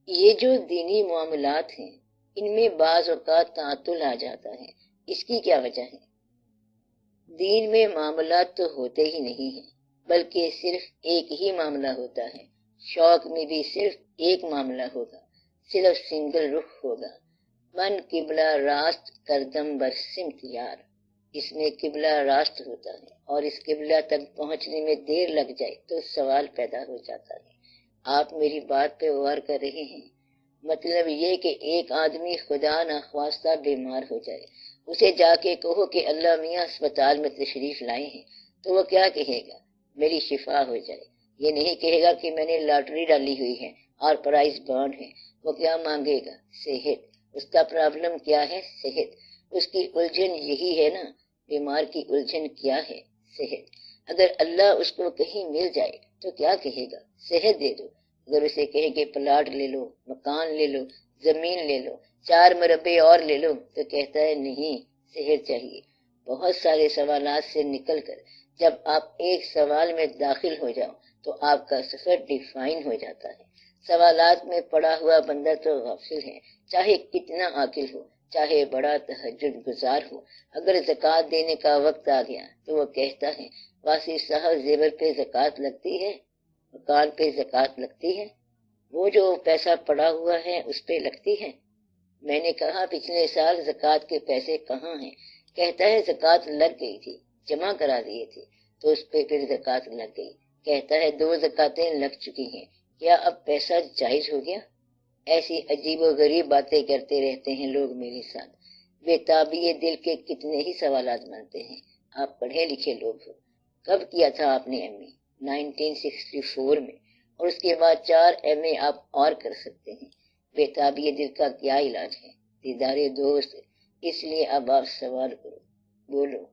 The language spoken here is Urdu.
یہ جو دینی معاملات ہیں ان میں بعض اوقات تعطل آ جاتا ہے، اس کی کیا وجہ ہے؟ دین میں معاملات تو ہوتے ہی نہیں ہیں، بلکہ صرف ایک ہی معاملہ ہوتا ہے۔ شوق میں بھی صرف ایک معاملہ ہوگا، صرف سنگل رخ ہوگا۔ من قبلہ راست کردم بر سمت یار، اس میں قبلہ راست ہوتا ہے اور اس قبلہ تک پہنچنے میں دیر لگ جائے تو سوال پیدا ہو جاتا ہے۔ آپ میری بات پہ غور کر رہے ہیں؟ مطلب یہ کہ ایک آدمی خدا نخواستہ بیمار ہو جائے، اسے جا کے کہو کہ اللہ میاں اسپتال میں تشریف لائے ہیں، تو وہ کیا کہے گا؟ میری شفا ہو جائے۔ یہ نہیں کہے گا کہ میں نے لاٹری ڈالی ہوئی ہے اور پرائز بانڈ ہے۔ وہ کیا مانگے گا؟ صحت۔ اس کا پرابلم کیا ہے؟ صحت۔ اس کی الجھن یہی ہے نا، بیمار کی الجھن کیا ہے؟ صحت۔ اگر اللہ اس کو کہیں مل جائے تو کیا کہے گا؟ صحت دے دو۔ اگر اسے کہے کہ پلاٹ لے لو، مکان لے لو، زمین لے لو، 4 مربع اور لے لو، تو کہتا ہے نہیں، صحت چاہیے۔ بہت سارے سوالات سے نکل کر جب آپ ایک سوال میں داخل ہو جاؤ تو آپ کا سفر ڈیفائن ہو جاتا ہے۔ سوالات میں پڑا ہوا بندہ تو غافل ہے، چاہے کتنا عاقل ہو، چاہے بڑا تہجد گزار ہو۔ اگر زکوٰۃ دینے کا وقت آ گیا تو وہ کہتا ہے واصف صاحب زیور پہ زکوٰۃ لگتی ہے، مکان پہ زکوٰۃ لگتی ہے، وہ جو پیسہ پڑا ہوا ہے اس پہ لگتی ہے؟ میں نے کہا پچھلے سال زکوٰۃ کے پیسے کہاں ہیں؟ کہتا ہے زکوٰۃ لگ گئی تھی، جمع کرا دیے تھے تو اس پہ پھر زکوٰۃ لگ گئی۔ کہتا ہے 2 زکوٰتیں لگ چکی ہیں، کیا اب پیسہ جائز ہو گیا؟ ایسی عجیب و غریب باتیں کرتے رہتے ہیں لوگ میرے ساتھ۔ بے تابی دل کے کتنے ہی سوالات بنتے ہیں۔ آپ پڑھے لکھے لوگ ہو، کب کیا تھا آپ نے ایم اے؟ 1964 میں، اور اس کے بعد 4 ایم اے آپ اور کر سکتے ہیں۔ بے تابی دل کا کیا علاج ہے؟ دیدار دوست۔ اس لیے اب آپ سوال کرو، بولو۔